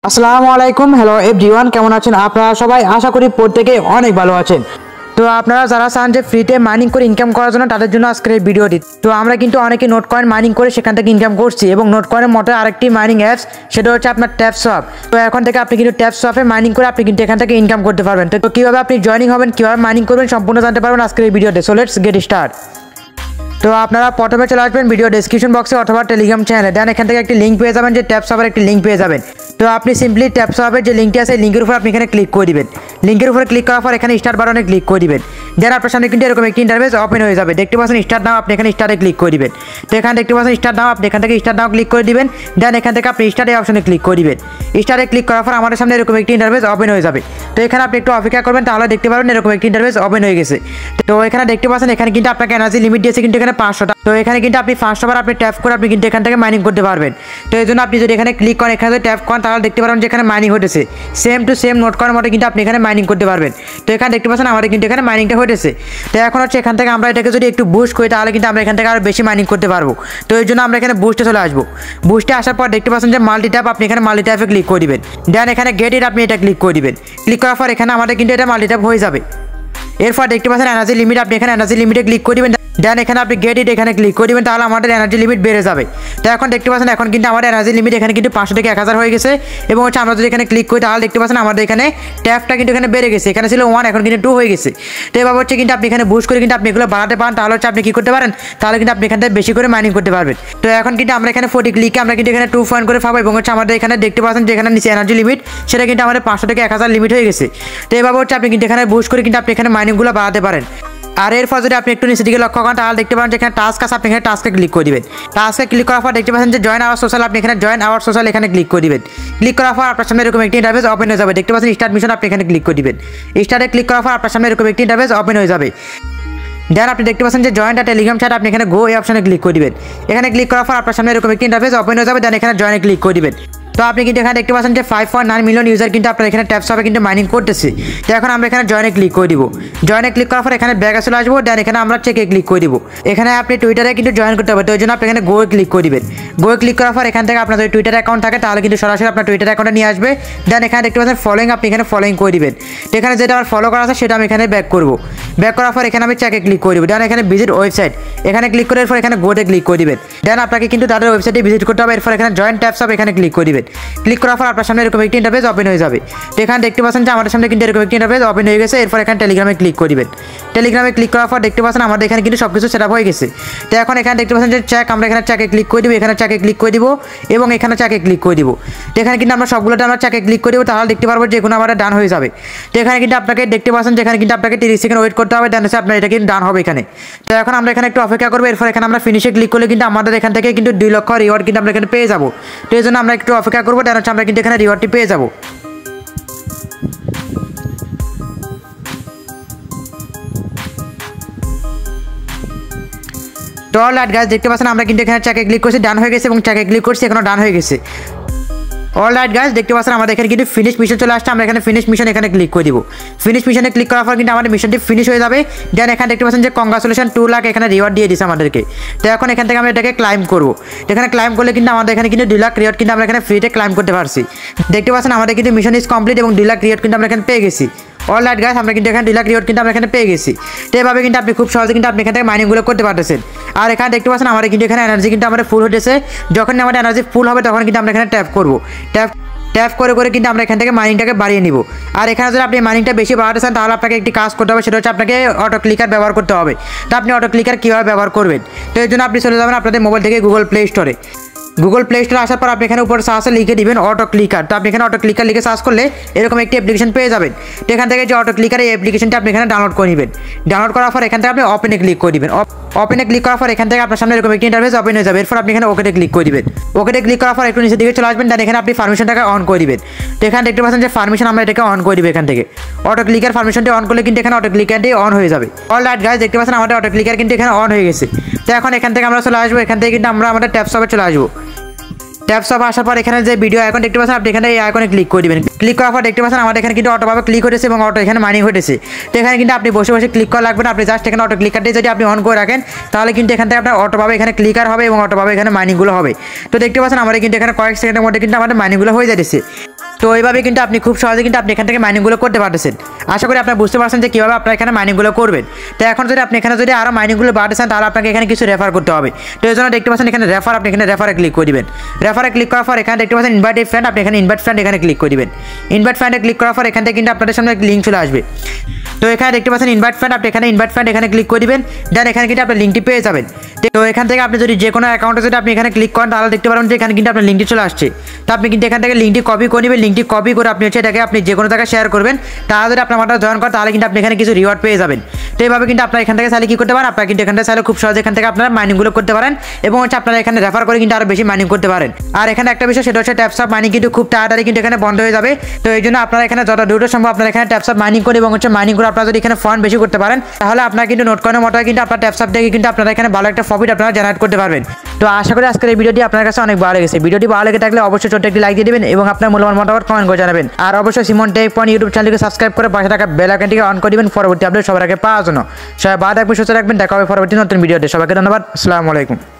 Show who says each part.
Speaker 1: আসসালামু আলাইকুম। Hello everyone, কেমন আছেন আপনারা সবাই? আশা করি প্রত্যেকে অনেক ভালো আছেন। তো আপনারা যারা চান যে ফ্রিতে মাইনিং করে ইনকাম করার জন্য, তাদের জন্য আজকের এই ভিডিওটি। তো আমরা কিন্তু অনেকে নোট কয়েন মাইনিং করে সেখান থেকে ইনকাম করছি, এবং নোট কয়েনের মতো আরেকটি মাইনিং অ্যাপস, সেটা হচ্ছে আপনার ট্যাপসপ। তো এখন থেকে আপনি কিন্তু ট্যাপসপে মাইনিং করে আপনি কিন্তু এখান থেকে ইনকাম করতে পারবেন। তো কীভাবে আপনি জয়েনিং হবেন, কীভাবে মাইনিং করবেন, সম্পূর্ণ জানতে পারবেন আজকের এই ভিডিওতে। So let's get start. তো আপনারা প্রথমে চলে আসবেন ভিডিও ডেসক্রিপশন বক্সে অথবা টেলিগ্রাম চ্যানেলে। দেন এখান থেকে একটি লিঙ্ক পেয়ে যাবেন, যে ট্যাপসপের একটি লিঙ্ক পেয়ে যাবেন। তো আপনি সিম্পলি ট্যাপসপের যে লিঙ্কটি আছে, লিঙ্কের উপর আপনি এখানে ক্লিক করে দিবেন। লিঙ্কের উপরে ক্লিক করার পর এখানে স্টার্ট বাটনে ক্লিক করে দিবেন। দেন আপনার সামনে কিন্তু এরকম একটি ইন্টারফেস ওপেন হয়ে যাবে। দেখতে পাচ্ছেন স্টার্ট নাও, আপনি এখানে স্টার্টে ক্লিক করে দিবেন। তো এখানে দেখতে পাচ্ছেন স্টার্ট নাও, আপনি এখান থেকে স্টার্ট নাও ক্লিক করে দিবেন। দেন এখান থেকে আপনি স্টার্ট এই অপশনে ক্লিক করে দিবেন। স্টার্টে ক্লিক করার পর আমাদের সামনে এরকম একটি ইন্টারফেস ওপেন হয়ে যাবে। তো এখানে আপনি একটু অপেক্ষা করবেন, তাহলে দেখতে পারবেন এরকম একটি ইন্টারফেস ওপেন হয়ে গেছে। তো এখানে দেখতে পাচ্ছেন এখানে কিন্তু আপনাকে এনার্জি লিমিট দিয়েছে কিন্তু এখানে 500টা। তো এখানে কিন্তু আপনি 500 বার আপনি ট্যাপ করে আপনি কিন্তু এখান থেকে মাইনিং করতে পারবেন। তো এই জন্য আপনি যদি এখানে ক্লিক করেন, এখানে যদি ট্যাপ করেন, তাহলে দেখতে পারবেন যে এখানে মাইনিং হতেছে। সেম টু সেম নোট করার মতো কিন্তু আপনি এখানে মাইনিং করতে পারবেন। তো এখানে দেখতে পাচ্ছেন আমাদের কিন্তু এখানে মাইনিংটা হতেছে। তো এখন হচ্ছে এখান থেকে আমরা এটাকে যদি একটু বুস্ট করি, তাহলে কিন্তু আমরা এখান থেকে আরও বেশি মাইনিং করতে পারবো। তো এই জন্য আমরা এখানে বুস্টে চলে আসবো। বুস্টে আসার পর দেখতে পাচ্ছেন যে মাল্টি ট্যাপ, আপনি এখানে মাল্টি ট্যাপে ক্লিক করে দিবেন। দেন এখানে গেট ইট, আপনি এটা ক্লিক করে দিবেন। ক্লিক করার পর এখানে আমাদের কিন্তু এটা মাল্টি ট্যাপ হয়ে যাবে। এরপর দেখতে পাচ্ছেন এনার্জি লিমিট, আপনি এখানে এনার্জি লিমিটে ক্লিক করে দিবেন। দেন এখানে আপনি গেট ইট এখানে ক্লিক করে দিবেন, তাহলে আমাদের এনার্জি লিমিট বেড়ে যাবে। তো এখন দেখতে পাচ্ছেন এখন কিন্তু আমাদের এনার্জি লিমিট এখানে কিন্তু 500 থেকে 1000 হয়ে গেছে। এবং হচ্ছে আমরা যদি এখানে ক্লিক করি, তাহলে দেখতে পাচ্ছেন আমাদের এখানে ট্যাপটা কিন্তু এখানে বেড়ে গেছে। এখানে ছিল 1, এখন কিন্তু 2 হয়ে গেছে। তো এভাবে হচ্ছে কিন্তু আপনি এখানে বুস্ট করে কিন্তু আপনি এগুলো বাড়াতে পারেন। তাহলে হচ্ছে আপনি কী করতে পারেন, তাহলে কিন্তু আপনি এখান থেকে বেশি করে মাইনিং করতে পারবেন। তো এখন কিন্তু আমরা এখানে 40 ক্লিকে আমরা কিন্তু এখানে 2 পয়েন্ট করে পাবো। এবং হচ্ছে আমাদের এখানে দেখতে পাচ্ছেন যে এখানে নিচে এনার্জি লিমিট, সেটা কিন্তু আমাদের 500 থেকে 1000 লিমিট হয়ে গেছে। তো এভাবে হচ্ছে আপনি কিন্তু এখানে বুস্ট করে কিন্তু আপনি এখানে মাইনিংগুলো বাড়াতে পারেন। আর এরপর যদি আপনি একটু নিচের দিকে লক্ষ্য করেন, তাহলে দেখতে পারেন যে এখানে টাস্ক আছে, আপনি এখানে টাস্কে ক্লিক করে দিবেন। টাস্কে ক্লিক করার পর দেখতে পাচ্ছেন যে জয়েন আওয়ার সোশ্যাল, আপনি এখানে জয়েন আওয়ার সোশ্যাল এখানে ক্লিক করে দিবেন। ক্লিক করার পর আপনার সামনে এরকম একটি ইন্টারফেস ওপেন হয়ে যাবে। দেখতে পাচ্ছেন স্টার্ট মিশন, আপনি এখানে ক্লিক করে দিবেন। স্টার্টে ক্লিক করার পর আপনার সামনে এরকম একটি ইন্টারফেস ওপেন হয়ে যাবে। দেন আপনি দেখতে পাচ্ছেন যে জয়েন্ট টেলিগ্রাম চ্যাট, আপনি এখানে গো এই অপশনে ক্লিক করে দিবেন। এখানে ক্লিক করার পর আপনার সামনে এরকম একটি ইন্টারফেস ওপেন হয়ে যাবে। দেন এখানে জয়েনে ক্লিক করে দিবেন। তো আপনি কিন্তু এখানে দেখতে পাচ্ছেন যে 5.9 মিলিয়ন ইউজার কিন্তু আপনার এখানে ট্যাপসপে কিন্তু মাইনিং করতেছে। তো এখন আমরা এখানে জয়েনে ক্লিক করে দিব। জয়েনে ক্লিক করার পর এখানে ব্যাগে চলে আসবো। দেন এখানে আমরা চেকে ক্লিক করে দিব। এখানে আপনি টুইটারে কিন্তু জয়েন করতে হবে। তো ওই জন্য আপনি এখানে গো ক্লিক করে দিবেন। গো ক্লিক করার পর এখান থেকে আপনার যদি টুইটার অ্যাকাউন্ট থাকে, তাহলে কিন্তু সরাসরি আপনার টুইটার অ্যাকাউন্টে নিয়ে আসবে। দেন এখানে দেখতে পাচ্ছেন ফলোইং, আপনি এখানে ফলোইং করে দিবেন। তো এখানে যেটা আমার ফলো করা আছে সেটা আমি এখানে ব্যাক করবো। ব্যাক করার পর এখানে আমি চেকে ক্লিক করে দিব। দেন এখানে ভিজিট ওয়েবসাইট, এখানে ক্লিক করার পর এখানে গোতে ক্লিক করে দিবেন। দেন আপনাকে কিন্তু তাদের ওয়েবসাইটে ভিজিট করতে হবে। এরপর এখানে জয়েন ট্যাপসপ এখানে ক্লিক করে দিবেন। ক্লিক করার পর আপনার সামনে এরকম একটি ইন্টারফেস ওপেন হয়ে যাবে। তো এখানে দেখতে পাচ্ছেন যে আমাদের সামনে কিন্তু এরকম একটি ইন্টারফেস ওপেন হয়ে গেছে। এরপর এখানে টেলিগ্রামে ক্লিক করে দিবেন। টেলিগ্রামে ক্লিক করার পর দেখতে পাচ্ছেন আমাদের এখানে কিন্তু সব কিছু সেটআপ হয়ে গেছে। তো এখন এখানে দেখতে পাচ্ছেন যে চেক, আমরা এখানে চেকে ক্লিক করে দিব। এখানে চেকে ক্লিক করে দিব এবং এখানে চেকে ক্লিক করে দিব। তো এখানে কিন্তু আমরা সবগুলোতে আমরা চেকে ক্লিক করে দিব, তাহলে দেখতে পারবো যে কোনো আমাদের ডান হয়ে যাবে। তো এখানে কিন্তু আপনাকে দেখতে পাচ্ছেন যে এখানে কিন্তু আপনাকে 30 সেকেন্ড ওয়েট করতে হবে। দেন হচ্ছে আপনার এটা কিন্তু ডান হবে এখানে। তো এখন আমরা এখানে একটু অপেক্ষা করবো। এরপর এখানে আমরা ফিনিশে ক্লিক করলে কিন্তু আমাদের এখান থেকে কিন্তু 2 লক্ষ রিওয়ার্ড কিন্তু আমরা এখানে পেয়ে যাবো। তো এই জন্য আমরা একটু অপেক্ষা করবো। দেন হচ্ছে আমরা কিন্তু এখানে রিওয়ার্ডটি পেয়ে যাবো। তো অলরাইট গাইস, দেখতে পাচ্ছেন আমরা কিন্তু এখানে চেকে ক্লিক করছি, ডান হয়ে গেছে, এবং চেকে ক্লিক করছি, এখানে ডান হয়ে গেছে। অলরাইট গাইস, দেখতে পাচ্ছেন আমাদের এখানে কিন্তু ফিনিশ মিশন চলে আসছে। আমরা এখানে ফিনিশ মিশন এখানে ক্লিক করে দিব। ফিনিশ মিশনে ক্লিক করার পর কিন্তু আমাদের মিশনটি ফিনিশ হয়ে যাবে। দেন এখানে দেখতে পাচ্ছেন যে কংগ্রাচুলেশন 2 লাখ এখানে রিওয়ার্ড দিয়ে দিচ্ছে আমাদেরকে। তো এখন এখান থেকে আমরা এটাকে ক্লাইম করবো। এখানে ক্লাইম করলে কিন্তু আমাদের এখানে কিন্তু 2 লাখ রিওয়ার্ড কিন্তু আমরা এখানে ফ্রিতে ক্লাইম করতে পারছি। দেখতে পাচ্ছেন আমাদের কিন্তু মিশন ইজ কমপ্লিট এবং 2 লাখ রিওয়ার্ড কিন্তু আমরা এখানে পেয়ে গেছি। অলরাইট গাইস, আমরা কিন্তু এখানে 2 লাখ রিওয়ার্ড কিন্তু আমরা এখানে পেয়ে গেছি। তো এভাবে কিন্তু আপনি খুব সহজে কিন্তু আপনি এখান থেকে মাইনিংগুলো করতে পারতেছেন। আর এখানে দেখতে পাচ্ছেন আমাদের কিন্তু এখানে এনার্জি কিন্তু আমাদের ফুল হতেছে। যখন আমাদের এনার্জি ফুল হবে, তখন কিন্তু আমরা এখানে ট্যাপ করবো। ট্যাপ করে করে কিন্তু আমরা এখান থেকে মাইনিংটাকে বাড়িয়ে নিব। আর এখানে যদি আপনি মাইনিংটা বেশি বাড়াতে চান, তাহলে আপনাকে একটি কাজ করতে হবে, সেটা হচ্ছে আপনাকে অটো ক্লিকার ব্যবহার করতে হবে। তো আপনি অটো ক্লিকার কীভাবে ব্যবহার করবেন, তো এই জন্য আপনি চলে যাবেন আপনাদের মোবাইল থেকে গুগল প্লে স্টোরে। গুগল প্লে স্টোরে আসার পর আপনি এখানে উপরে সার্চে লিখে দিবেন অটো ক্লিকার। তো আপনি এখানে অটো ক্লিকার লিখে সার্চ করলে এরকম একটি অ্যাপ্লিকেশন পেয়ে যাবেন। তো এখান থেকে যে অটো ক্লিকার এই অ্যাপ্লিকেশনটা আপনি এখানে ডাউনলোড করে নেবেন। ডাউনলোড করার পর এখান থেকে আপনি ওপেনে ক্লিক করে দিবেন। ওপেনে ক্লিক করার পর এখান থেকে আপনার সামনে এরকম একটি ইন্টারফেস ওপেন হয়ে যাবে। এরপর আপনি এখানে ওকেতে ক্লিক করে দিবেন। ওকেতে ক্লিক করার পর একটু নিচের দিকে চলে আসবেন। দেন এখানে আপনি পারমিশনটাকে অন করে দিবেন। তো এখানে দেখতে পাচ্ছেন যে পারমিশন আমরা এটাকে অন করে দিব। এখান থেকে অটো ক্লিকার পারমিশনটি অন করলে কিন্তু এখানে অটো ক্লিকারটি অন হয়ে যাবে। অলরাইট গাইস, দেখতে পাচ্ছেন আমাদের অটো ক্লিকার কিন্তু এখানে অন হয়ে গেছে। তো এখন এখান থেকে আমরা চলে আসবো। এখান থেকে কিন্তু আমরা আমাদের ট্যাপসপে চলে আসবো। ট্যাপসপ আসার পর এখানে যে ভিডিও আইকন দেখতে পাচ্ছেন, আপনি এখানে এই আইকনে ক্লিক করে দিবেন। ক্লিক করার পর দেখতে পাচ্ছেন আমাদের এখানে কিন্তু অটোভাবে ক্লিক হয়েছে এবং অটো এখানে মাইনিং হয়েছে। তো এখানে কিন্তু আপনি বসে বসে ক্লিক করা লাগবে না। আপনি জাস্ট এখানে অটো ক্লিকারটি যদি আপনি অন করে রাখেন, তাহলে কিন্তু এখান থেকে আপনার অটোভাবে এখানে ক্লিকার হবে এবং অটোভাবে এখানে মাইনিংগুলো হবে। তো দেখতে পাচ্ছেন আমাদের কিন্তু এখানে কয়েক সেকেন্ডের মধ্যে কিন্তু আমাদের মাইনিংগুলো হয়ে যাচ্ছে। তো এইভাবে কিন্তু আপনি খুব সহজে কিন্তু আপনি এখান থেকে মাইনিংগুলো করতে পারতেছেন। আশা করি আপনারা বুঝতে পারছেন যে কীভাবে আপনারা এখানে মাইনিংগুলো করবেন। তো এখন যদি আপনি এখানে যদি আরও মাইনিংগুলো বাড়াতে চান তাহলে আপনাকে এখানে কিছু রেফার করতে হবে। তো এই জন্য দেখতে পাচ্ছেন এখানে রেফার, আপনি এখানে রেফারে ক্লিক করে দিবেন। রেফারে ক্লিক করার পর এখানে দেখতে পাচ্ছেন ইনভাইট ফ্রেন্ড, আপনি এখানে ইনভাইট ফ্রেন্ড এখানে ক্লিক করে দিবেন। ইনভাইট ফ্রেন্ডে ক্লিক করার পর এখান থেকে কিন্তু আপনাদের সামনে লিঙ্ক চলে আসবে। তো এখানে দেখতে পাচ্ছেন ইনভাইট ফ্রেন্ড, আপনি এখানে ইনভাইট ফ্রেন্ড এখানে ক্লিক করে দিবেন। দেন এখানে কিন্তু আপনি লিঙ্কটি পেয়ে যাবেন। তো এখান থেকে আপনি যদি যে কোনো অ্যাকাউন্টে যদি আপনি এখানে ক্লিক করেন তাহলে দেখতে পারেন যে এখানে কিন্তু আপনার লিঙ্কটি চলে আসছে। তো আপনি কিন্তু এখান থেকে লিঙ্কটি কপি করে নেবেন। লিঙ্কটি কপি করে আপনি হচ্ছে এটাকে আপনি যে কোনো জায়গায় শেয়ার করবেন। তাহলে যদি আপনার মাঠে জয়েন করেন তাহলে কিন্তু আপনি এখানে কিছু রিওয়ার্ড পেয়ে যাবেন। তো এইভাবে কিন্তু আপনারা এখান থেকে চাইলে কী করতে পারেন, আপনারা কিন্তু এখান থেকে চাইলে খুব সহজে এখান থেকে আপনারা মাইনিংগুলো করতে পারেন এবং হচ্ছে আপনারা এখানে রেফার করে কিন্তু আরও বেশি মাইনিং করতে পারেন। আর এখানে একটা বিষয় সেটা হচ্ছে ট্যাপস অফ মাইনিং কিন্তু খুব তাড়াতাড়ি কিন্তু এখানে বন্ধ হয়ে যাবে। তো এই জন্য আপনারা এখানে যত দ্রুত সম্ভব আপনারা এখানে ট্যাপস অফ মাইনিং করে এবং হচ্ছে মাইনিং করে আপনারা যদি এখানে ফান্ড বেশি করতে পারেন তাহলে আপনারা কিন্তু নোট কয়েনের মতো কিন্তু আপনার ট্যাপস অফ থেকে কিন্তু আপনারা এখানে ভালো একটা প্রফিট আপনারা জেনারেট করতে পারবেন। তো আশা করি আজকের এই ভিডিওটি আপনার কাছে অনেক ভালো লেগেছে। ভিডিওটি ভালো লেগে থাকলে অবশ্যই ছোট্ট একটি লাইক দিয়ে দেবেন এবং আপনার মূল্যবান মতামত কমেন্ট করে জানাবেন। আর অবশ্যই সিমন টেক পয়েন্ট ইউটিউব চ্যানেলকে সাবস্ক্রাইব করে পাশে থাকা বেল আইকনটিকে অন করে দিবেন পরবর্তী আপডেট সবার আগে পাওয়ার জন্য। সবাই ভালো থাকবেন, সুস্থ থাকবেন। দেখা হবে পরবর্তী নতুন ভিডিওতে। সবাইকে ধন্যবাদ। আসসালামু আলাইকুম।